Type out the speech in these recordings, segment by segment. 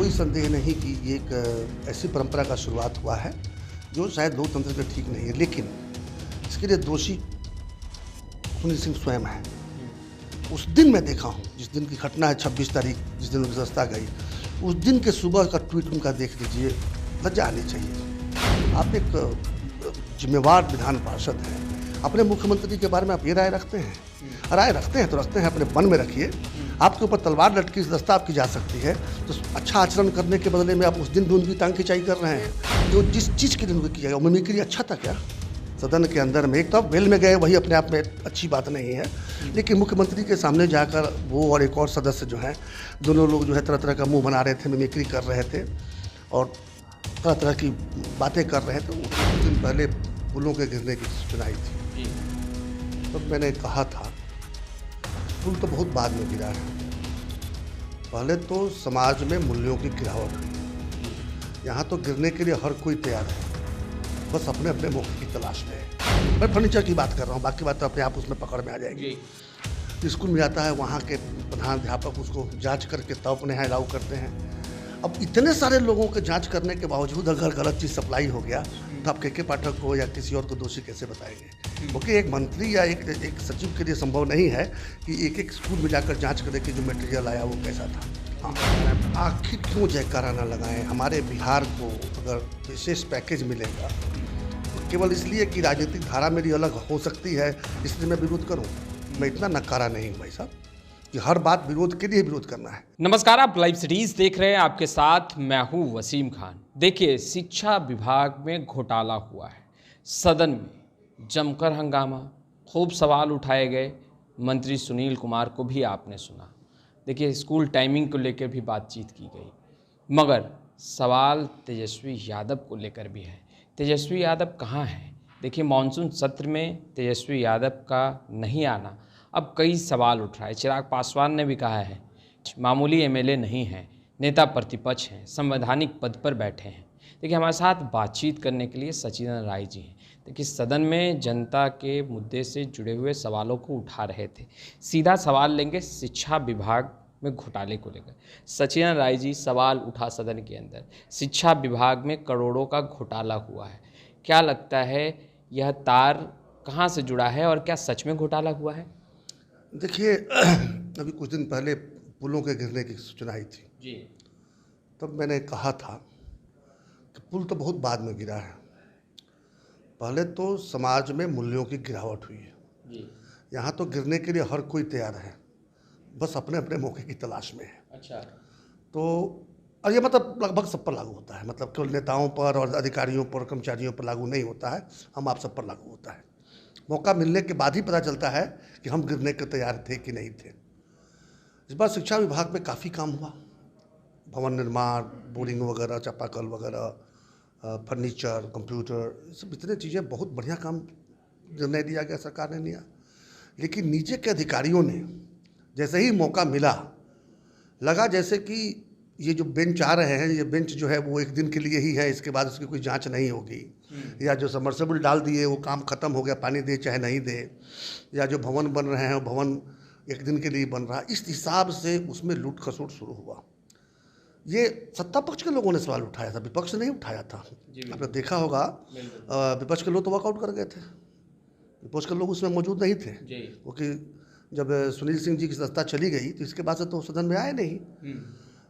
कोई संदेह नहीं कि ये एक ऐसी परंपरा का शुरुआत हुआ है जो शायद लोकतंत्र के ठीक नहीं है, लेकिन इसके लिए दोषी सुनील सिंह स्वयं है। उस दिन मैं देखा हूँ, जिस दिन की घटना है 26 तारीख, जिस दिन उनकी संस्था गई, उस दिन के सुबह का ट्वीट उनका देख लीजिए, लज्जा आनी चाहिए। आप एक जिम्मेवार विधान पार्षद हैं, अपने मुख्यमंत्री के बारे में आप ये राय रखते हैं? राय रखते हैं तो रखते हैं, अपने मन में रखिए। आपके ऊपर तलवार लटकी इस दस्ता आपकी जा सकती है, तो अच्छा आचरण करने के बदले में आप उस दिन भी उनकी टांग खिंचाई कर रहे हैं। जो जिस चीज़ के लिए उनको किया गया, मिमिक्री अच्छा था क्या? सदन के अंदर में एक तो वेल में गए, वही अपने आप में अच्छी बात नहीं है, लेकिन मुख्यमंत्री के सामने जाकर वो और एक और सदस्य जो हैं, दोनों लोग जो है तरह तरह का मुंह बना रहे थे, मिमिक्री कर रहे थे और तरह तरह की बातें कर रहे थे। कुछ दिन पहले पुलों के गिरने की सुनाई थी, तो मैंने कहा था पुल तो बहुत बाद में गिरा है, पहले तो समाज में मूल्यों की गिरावट हुई। यहाँ तो गिरने के लिए हर कोई तैयार है, बस अपने अपने मौके की तलाश में है। मैं फर्नीचर की बात कर रहा हूँ, बाकी बात तो अपने आप उसमें पकड़ में आ जाएगी। स्कूल में जाता है, वहाँ के प्रधानाध्यापक उसको जांच करके तब अपने यहाँ अलाउ करते हैं। अब इतने सारे लोगों के जांच करने के बावजूद अगर गलत चीज़ सप्लाई हो गया तो आप के पाठक को या किसी और को दोषी कैसे बताएंगे? क्योंकि एक मंत्री या एक सचिव के लिए संभव नहीं है कि एक एक स्कूल में जाकर जांच करे कि जो मटेरियल आया वो कैसा था। आखिर क्यों जयकारा ना लगाएं? हमारे बिहार को अगर विशेष पैकेज मिलेगा तो केवल इसलिए कि राजनीतिक धारा मेरी अलग हो सकती है इसलिए मैं विरोध करूं? मैं इतना नकारा नहीं हूं भाई साहब कि हर बात विरोध के लिए विरोध करना है। नमस्कार, आप लाइव सिटीज देख रहे हैं, आपके साथ मैं हूं वसीम खान। देखिए, शिक्षा विभाग में घोटाला हुआ है, सदन में जमकर हंगामा, खूब सवाल उठाए गए। मंत्री सुनील कुमार को भी आपने सुना। देखिए, स्कूल टाइमिंग को लेकर भी बातचीत की गई, मगर सवाल तेजस्वी यादव को लेकर भी है। तेजस्वी यादव कहाँ हैं? देखिए, मानसून सत्र में तेजस्वी यादव का नहीं आना अब कई सवाल उठ रहा है। चिराग पासवान ने भी कहा है मामूली एमएलए नहीं हैं, नेता प्रतिपक्ष हैं, संवैधानिक पद पर बैठे हैं। देखिए, हमारे साथ बातचीत करने के लिए सचिन राय जी हैं। देखिए, सदन में जनता के मुद्दे से जुड़े हुए सवालों को उठा रहे थे। सीधा सवाल लेंगे शिक्षा विभाग में घोटाले को लेकर। सचिन राय जी, सवाल उठा सदन के अंदर, शिक्षा विभाग में करोड़ों का घोटाला हुआ है। क्या लगता है, यह तार कहाँ से जुड़ा है और क्या सच में घोटाला हुआ है? देखिए, अभी कुछ दिन पहले पुलों के गिरने की सूचना आई थी जी। तब मैंने कहा था कि पुल तो बहुत बाद में गिरा है, पहले तो समाज में मूल्यों की गिरावट हुई है। जी। यहाँ तो गिरने के लिए हर कोई तैयार है, बस अपने अपने मौके की तलाश में है। अच्छा। तो और ये मतलब लगभग सब पर लागू होता है, मतलब केवल नेताओं पर और अधिकारियों पर, कर्मचारियों पर लागू नहीं होता है, हम आप सब पर लागू होता है। मौका मिलने के बाद ही पता चलता है कि हम गिरने के तैयार थे कि नहीं थे। इस बार शिक्षा विभाग में काफ़ी काम हुआ, भवन निर्माण, बोरिंग वगैरह, चापाकल वगैरह, फर्नीचर, कंप्यूटर, सब इतने चीज़ें, बहुत बढ़िया काम निर्णय लिया गया, सरकार ने लिया। लेकिन नीचे के अधिकारियों ने जैसे ही मौका मिला, लगा जैसे कि ये जो बेंच आ रहे हैं, ये बेंच जो है वो एक दिन के लिए ही है, इसके बाद उसकी कोई जांच नहीं होगी, या जो सबमर्सिबल डाल दिए वो काम ख़त्म हो गया, पानी दे चाहे नहीं दे, या जो भवन बन रहे हैं वो भवन एक दिन के लिए बन रहा, इस हिसाब से उसमें लूट खसोट शुरू हुआ। ये सत्ता पक्ष के लोगों ने सवाल उठाया था, विपक्ष ने नहीं उठाया था। आपने देखा होगा, विपक्ष के लोग तो वॉकआउट कर गए थे, विपक्ष के लोग उसमें मौजूद नहीं थे, क्योंकि जब सुनील सिंह जी की संस्था चली गई तो इसके बाद से तो सदन में आए नहीं।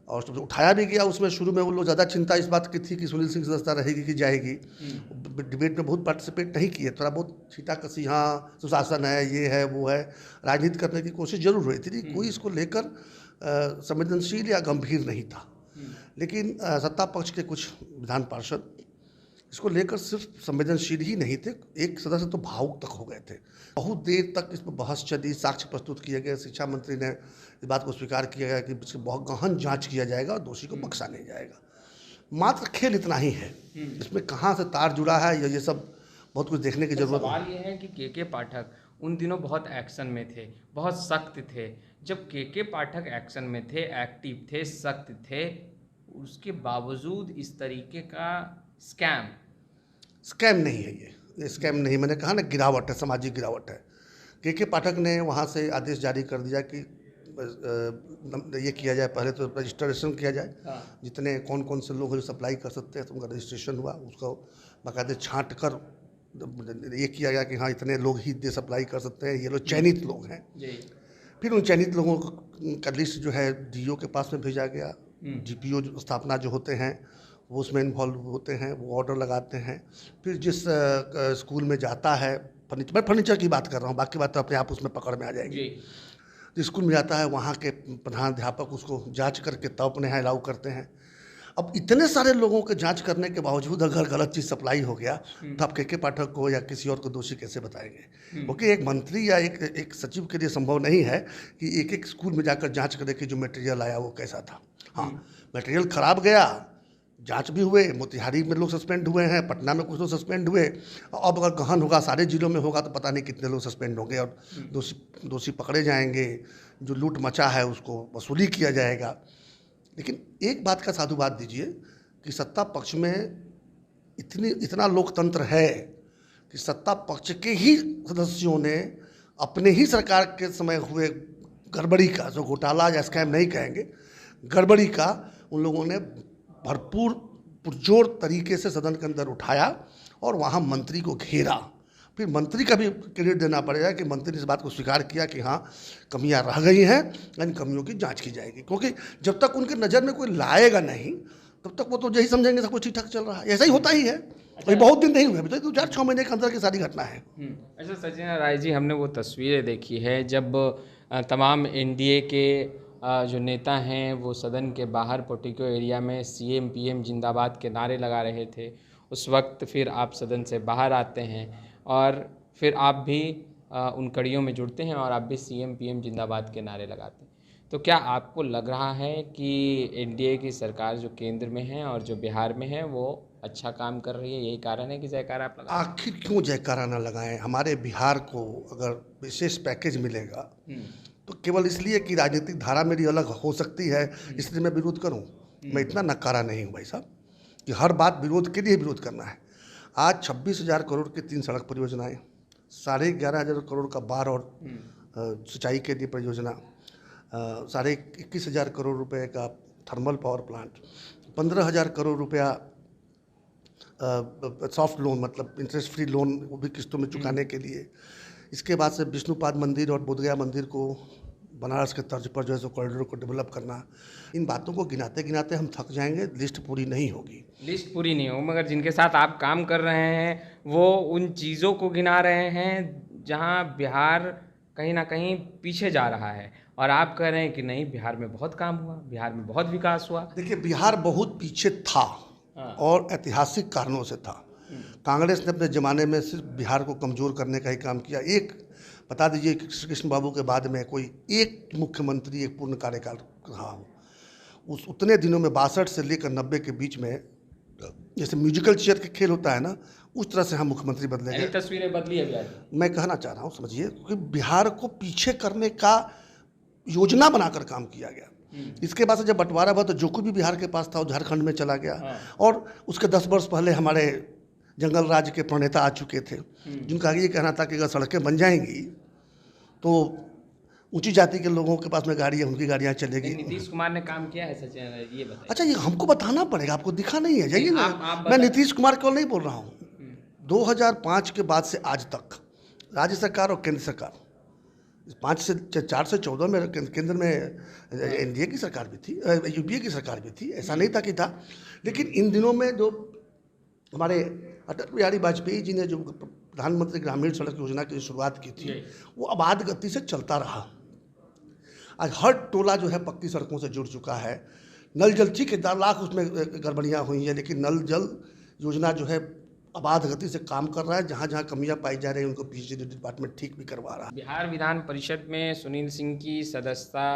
और जब उठाया भी गया, उसमें शुरू में वो लोग ज़्यादा चिंता इस बात की थी कि सुनील सिंह की संस्था रहेगी कि जाएगी। डिबेट में बहुत पार्टिसिपेट नहीं किए, थोड़ा बहुत छीटाकसी, हाँ सुशासन है, ये है वो है, राजनीति करने की कोशिश जरूर हुई थी, कोई इसको लेकर संवेदनशील या गंभीर नहीं था। लेकिन सत्ता पक्ष के कुछ विधान पार्षद इसको लेकर सिर्फ संवेदनशील ही नहीं थे, एक सदस्य तो भावुक तक हो गए थे। बहुत देर तक इस पर बहस चली, साक्ष्य प्रस्तुत किए गए, शिक्षा मंत्री ने इस बात को स्वीकार किया गया कि इसकी बहुत गहन जांच किया जाएगा और दोषी को बख्शा नहीं जाएगा। मात्र खेल इतना ही है, इसमें कहाँ से तार जुड़ा है ये सब बहुत कुछ देखने की जरूरत है। सवाल ये है कि के पाठक उन दिनों बहुत एक्शन में थे, बहुत सख्त थे। जब के पाठक एक्शन में थे, एक्टिव थे, सख्त थे, उसके बावजूद इस तरीके का स्कैम नहीं है ये स्कैम नहीं, मैंने कहा ना, गिरावट है, सामाजिक गिरावट है। के पाठक ने वहाँ से आदेश जारी कर दिया कि ये किया जाए, पहले तो रजिस्ट्रेशन किया जाए। हाँ। जितने कौन कौन से लोग हैं जो सप्लाई कर सकते हैं, तो उनका रजिस्ट्रेशन हुआ, उसको बाकायदे छांट कर ये किया गया कि हाँ इतने लोग ही दे सप्लाई कर सकते हैं, ये लोग चयनित लोग हैं। जी। फिर उन चयनित लोगों का लिस्ट जो है डीओ के पास में भेजा गया। डीपीओ स्थापना जो होते हैं वो उसमें इन्वॉल्व होते हैं, वो ऑर्डर लगाते हैं। फिर जिस स्कूल में जाता है, मैं फर्नीचर की बात कर रहा हूँ, बाकी बात तो अपने आप उसमें पकड़ में आ जाएगी। जी। जिस स्कूल में जाता है वहाँ के प्रधानाध्यापक उसको जांच करके तब अपने यहाँ अलाउ करते हैं। अब इतने सारे लोगों के जांच करने के बावजूद अगर गलत चीज़ सप्लाई हो गया तो आप के पाठक को या किसी और को दोषी कैसे बताएंगे? क्योंकि एक मंत्री या एक सचिव के लिए संभव नहीं है कि एक एक स्कूल में जाकर जांच करे कि जो मटेरियल आया वो कैसा था। हाँ, मटेरियल खराब गया, जांच भी हुए, मोतिहारी में लोग सस्पेंड हुए हैं, पटना में कुछ लोग सस्पेंड हुए। अब अगर गहन होगा, सारे जिलों में होगा, तो पता नहीं कितने लोग सस्पेंड होंगे और दोषी पकड़े जाएंगे। जो लूट मचा है उसको वसूली किया जाएगा। लेकिन एक बात का साधुवाद दीजिए कि सत्ता पक्ष में इतना लोकतंत्र है कि सत्ता पक्ष के ही सदस्यों ने अपने ही सरकार के समय हुए गड़बड़ी का, जो घोटाला या स्कैम नहीं कहेंगे, गड़बड़ी का उन लोगों ने भरपूर पुरजोर तरीके से सदन के अंदर उठाया और वहाँ मंत्री को घेरा। फिर मंत्री का भी क्रेडिट देना पड़ेगा कि मंत्री ने इस बात को स्वीकार किया कि हाँ कमियां रह गई हैं, इन कमियों की जांच की जाएगी। क्योंकि जब तक उनके नज़र में कोई लाएगा नहीं तब तक वो तो यही समझेंगे सब कुछ ठीक ठाक चल रहा है। ऐसा ही होता ही है। अभी बहुत दिन नहीं हुए, अभी तो 4-6 महीने के अंदर की सारी घटना है। अच्छा सचिन राय जी, हमने वो तस्वीरें देखी है जब तमाम एनडीए के जो नेता हैं वो सदन के बाहर पोर्टिको एरिया में सीएम पीएम जिंदाबाद के नारे लगा रहे थे। उस वक्त फिर आप सदन से बाहर आते हैं और फिर आप भी उन कड़ियों में जुड़ते हैं और आप भी सीएम पीएम जिंदाबाद के नारे लगाते हैं। तो क्या आपको लग रहा है कि एनडीए की सरकार जो केंद्र में है और जो बिहार में है वो अच्छा काम कर रही है, यही कारण है कि जयकारा आप लगा? आखिर क्यों जयकारा ना लगाएं? हमारे बिहार को अगर विशेष पैकेज मिलेगा तो केवल इसलिए कि राजनीतिक धारा मेरी अलग हो सकती है इसलिए मैं विरोध करूं? मैं इतना नकारा नहीं हूं भाई साहब कि हर बात विरोध के लिए विरोध करना है। आज 26,000 करोड़ की 3 सड़क परियोजनाएं, 11,500 करोड़ का बाढ़ और सिंचाई के लिए परियोजना, 21,500 करोड़ रुपए का थर्मल पावर प्लांट, 15,000 करोड़ रुपया सॉफ्ट लोन, मतलब इंटरेस्ट फ्री लोन, वो भी किस्तों में चुकाने के लिए। इसके बाद से विष्णुपाद मंदिर और बोधगया मंदिर को बनारस के तर्ज पर जो है सो कॉरिडोर को डेवलप करना। इन बातों को गिनाते गिनाते हम थक जाएंगे, लिस्ट पूरी नहीं होगी। लिस्ट पूरी नहीं हो, मगर जिनके साथ आप काम कर रहे हैं वो उन चीज़ों को गिना रहे हैं जहां बिहार कहीं ना कहीं पीछे जा रहा है और आप कह रहे हैं कि नहीं, बिहार में बहुत काम हुआ, बिहार में बहुत विकास हुआ। देखिए, बिहार बहुत पीछे था और ऐतिहासिक कारणों से था। कांग्रेस ने अपने ज़माने में सिर्फ बिहार को कमज़ोर करने का ही काम किया। एक बता दीजिए कि कृष्ण बाबू के बाद में कोई एक मुख्यमंत्री एक पूर्ण कार्यकाल रहा हो। उस उतने दिनों में 62 से लेकर 90 के बीच में जैसे म्यूजिकल चेयर के खेल होता है ना, उस तरह से हम मुख्यमंत्री बदले गए। तस्वीरें बदली है बिहार। मैं कहना चाह रहा हूँ, समझिए, क्योंकि बिहार को पीछे करने का योजना बनाकर काम किया गया। इसके बाद से जब बंटवारा हुआ तो जो कुछ भी बिहार के पास था वो झारखंड में चला गया। और उसके 10 वर्ष पहले हमारे जंगल राज के प्रणेता आ चुके थे जिनका ये कहना था कि अगर सड़कें बन जाएंगी तो ऊंची जाति के लोगों के पास में गाड़ी है, उनकी गाड़ियाँ चलेगी। नीतीश कुमार ने काम किया है सचिन, ये बताइए। अच्छा, ये हमको बताना पड़ेगा, आपको दिखा नहीं है? जाइए ना, मैं नीतीश कुमार को नहीं बोल रहा हूँ। 2005 के बाद से आज तक राज्य सरकार और केंद्र सरकार, 4 से 14 में केंद्र में एनडीए की सरकार भी थी, यूपीए की सरकार भी थी, ऐसा नहीं था कि था। लेकिन इन दिनों में जो हमारे अटल बिहारी वाजपेयी जी ने जो प्रधानमंत्री ग्रामीण सड़क योजना की शुरुआत की थी वो आबाद गति से चलता रहा। आज हर टोला जो है पक्की सड़कों से जुड़ चुका है। नल जल, ठीक है, 10 लाख उसमें गड़बड़ियाँ हुई हैं, लेकिन नल जल योजना जो है आबाद गति से काम कर रहा है। जहाँ जहाँ कमियां पाई जा रही हैं उनको पीएचडी डिपार्टमेंट ठीक भी करवा रहा है। बिहार विधान परिषद में सुनील सिंह की सदस्यता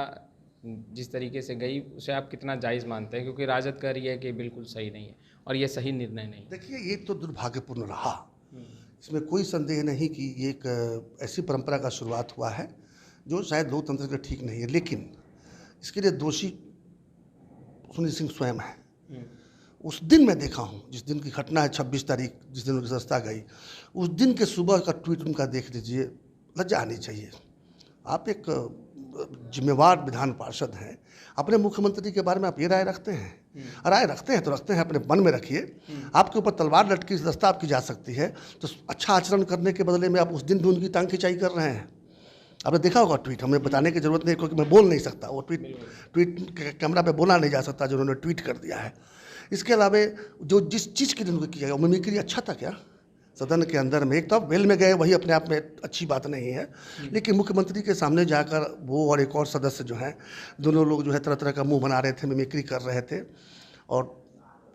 जिस तरीके से गई उसे आप कितना जायज़ मानते हैं? क्योंकि राजद कह रही है कि बिल्कुल सही नहीं है और ये सही निर्णय नहीं। देखिए, ये तो दुर्भाग्यपूर्ण रहा, इसमें कोई संदेह नहीं कि ये एक ऐसी परंपरा का शुरुआत हुआ है जो शायद लोकतंत्र के ठीक नहीं है। लेकिन इसके लिए दोषी सुनील सिंह स्वयं है। उस दिन मैं देखा हूँ, जिस दिन की घटना है 26 तारीख, जिस दिन उनकी सदस्यता गई, उस दिन के सुबह का ट्वीट उनका देख लीजिए, लज्जा आनी चाहिए। आप एक जिम्मेवार विधान पार्षद हैं, अपने मुख्यमंत्री के बारे में आप ये राय रखते हैं? राय रखते हैं तो रखते हैं, अपने मन में रखिए। आपके ऊपर तलवार लटकी दस्ता आपकी जा सकती है, तो अच्छा आचरण करने के बदले में आप उस दिन भी उनकी टांग खिंचाई कर रहे हैं। आपने देखा होगा ट्वीट, हमें बताने की जरूरत नहीं, क्योंकि मैं बोल नहीं सकता, वो ट्वीट कैमरा पे बोला नहीं जा सकता जो उन्होंने ट्वीट कर दिया है। इसके अलावा जो जिस चीज़ के लिए उनको किया गया, वो मिमिक्री अच्छा था क्या? सदन के अंदर में एक तो वेल में गए, वही अपने आप में अच्छी बात नहीं है, लेकिन मुख्यमंत्री के सामने जाकर वो और एक और सदस्य जो हैं, दोनों लोग जो है तरह तरह का मुंह बना रहे थे, मिमिक्री कर रहे थे और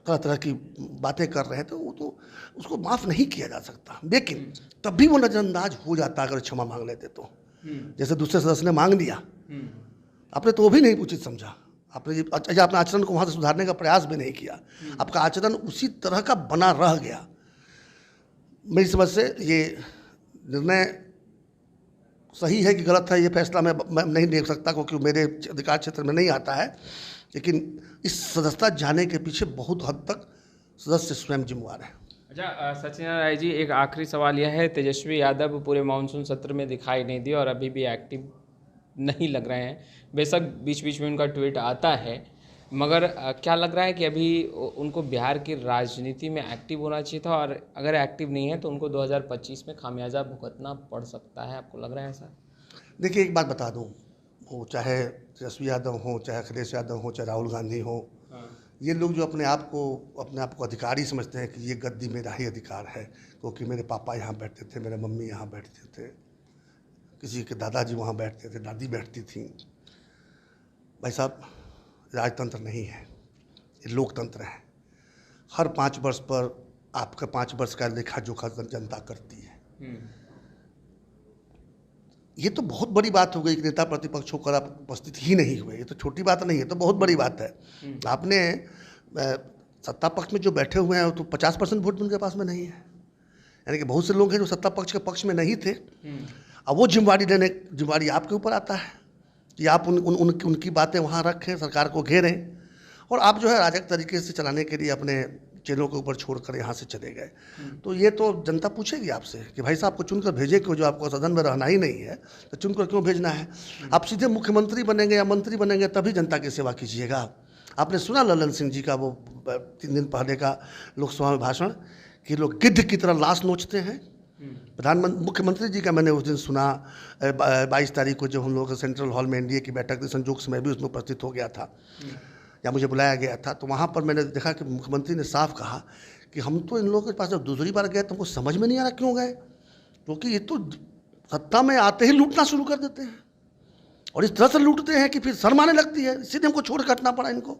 तरह तरह की बातें कर रहे थे, वो तो उसको माफ़ नहीं किया जा सकता। लेकिन तब भी वो नज़रअंदाज हो जाता अगर क्षमा मांग लेते तो। जैसे दूसरे सदस्य ने मांग लिया, आपने तो वो भी नहीं उचित समझा, आपने अपना आचरण को वहाँ से सुधारने का प्रयास भी नहीं किया, आपका आचरण उसी तरह का बना रह गया। मेरी समझ से ये निर्णय सही है कि गलत है, ये फैसला मैं नहीं दे सकता, क्योंकि मेरे अधिकार क्षेत्र में नहीं आता है, लेकिन इस सदस्यता जाने के पीछे बहुत हद तक सदस्य स्वयं जिम्मेवार है। अच्छा सचिन राय जी, एक आखिरी सवाल यह है, तेजस्वी यादव पूरे मानसून सत्र में दिखाई नहीं दिए और अभी भी एक्टिव नहीं लग रहे हैं। बेशक बीच बीच में उनका ट्वीट आता है, मगर क्या लग रहा है कि अभी उनको बिहार की राजनीति में एक्टिव होना चाहिए था, और अगर एक्टिव नहीं है तो उनको 2025 में खामियाजा भुगतना पड़ सकता है? आपको लग रहा है ऐसा? देखिए, एक बात बता दूं, वो चाहे तेजस्वी यादव हो, चाहे अखिलेश यादव हो, चाहे राहुल गांधी हो, ये लोग जो अपने आप को अधिकारी समझते हैं कि ये गद्दी मेरा ही अधिकार है, क्योंकि मेरे पापा यहाँ बैठते थे, मेरे मम्मी यहाँ बैठते थे, किसी के दादाजी वहाँ बैठते थे, दादी बैठती थी। भाई साहब, राजतंत्र नहीं है, ये लोकतंत्र है। हर 5 वर्ष पर आपका 5 वर्ष का लेखा जोखा जनता करती है। ये तो बहुत बड़ी बात हो गई कि नेता प्रतिपक्ष होकर आप उपस्थित ही नहीं हुए, ये तो छोटी बात नहीं है, तो बहुत बड़ी बात है। आपने सत्ता पक्ष में जो बैठे हुए हैं, तो 50% वोट उनके पास में नहीं है, यानी कि बहुत से लोग हैं जो सत्ता पक्ष के पक्ष में नहीं थे। अब वो जिम्मेवारी आपके ऊपर आता है कि आप उनकी बातें वहाँ रखें, सरकार को घेरें, और आप जो है राजक तरीके से चलाने के लिए अपने चेलों के ऊपर छोड़कर यहाँ से चले गए। तो ये तो जनता पूछेगी आपसे कि भाई साहब को चुनकर भेजे क्यों, जो आपको सदन में रहना ही नहीं है तो चुनकर क्यों भेजना है? आप सीधे मुख्यमंत्री बनेंगे या मंत्री बनेंगे तभी जनता की सेवा कीजिएगा। आपने सुना ललन सिंह जी का वो 3 दिन पहले का लोकसभा में भाषण कि लोग गिद्ध की तरह लाश नोचते हैं? मुख्यमंत्री जी का मैंने उस दिन सुना 22 तारीख को, जब हम लोग सेंट्रल हॉल में एनडीए की बैठक थी, संजोग से मैं भी उसमें उपस्थित हो गया था या मुझे बुलाया गया था। तो वहाँ पर मैंने देखा कि मुख्यमंत्री ने साफ कहा कि हम तो इन लोगों के पास जब दूसरी बार गए तो हमको समझ में नहीं आ रहा क्यों गए, क्योंकि ये तो सत्ता में आते ही लूटना शुरू कर देते हैं और इस तरह से लूटते हैं कि फिर शर्म आने लगती है, इसीलिए हमको छोड़ कटना पड़ा इनको।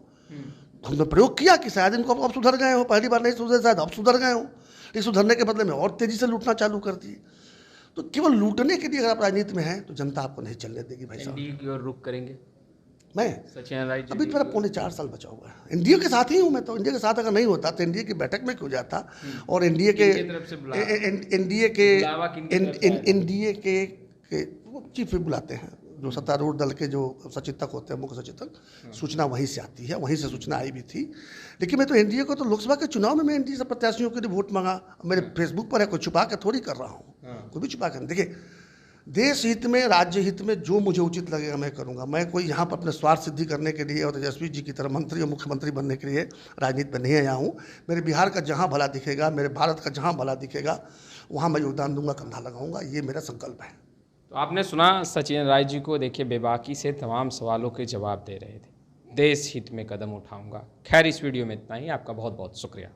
हमने प्रयोग किया कि शायद इनको अब सुधर गए हो, पहली बार नहीं सुधरे, शायद अब सुधर गए हो, लेकिन सुधरने के बदले में और तेजी से लूटना चालू कर दिए। तो केवल लूटने के लिए अगर आप राजनीति में हैं तो जनता आपको नहीं चलने देगी भाई साहब। एनडीए की ओर रुख करेंगे मैं सचिन राय जी? अभी तो मेरा 4.5 साल बचा हुआ है, एनडीए के साथ ही हूँ मैं। तो एनडीए के साथ अगर नहीं होता तो एनडीए की बैठक में क्यों जाता? और एनडीए के चीफ भी बुलाते हैं, जो सत्तारूढ़ दल के जो सचेतक होते हैं, मुख्य सचेतक, सूचना वहीं से आती है, वहीं से सूचना आई भी थी। लेकिन मैं तो एनडीए को तो लोकसभा के चुनाव में मैं एनडीए से प्रत्याशियों के लिए वोट मांगा, मेरे फेसबुक पर है, कोई छुपा के थोड़ी कर रहा हूँ, कोई भी छुपा कर। देखिए, देश हित में, राज्य हित में जो मुझे उचित लगेगा मैं करूँगा। मैं कोई यहाँ पर अपने स्वार्थ सिद्धि करने के लिए और तेजस्वी जी की तरह मंत्री और मुख्यमंत्री बनने के लिए राजनीति में नहीं आया हूँ। मेरे बिहार का जहाँ भला दिखेगा, मेरे भारत का जहाँ भला दिखेगा, वहाँ मैं योगदान दूंगा, कंधा लगाऊंगा, ये मेरा संकल्प है। तो आपने सुना सचिन राय जी को, देखिए बेबाकी से तमाम सवालों के जवाब दे रहे थे। देश हित में कदम उठाऊंगा। खैर, इस वीडियो में इतना ही। आपका बहुत बहुत शुक्रिया।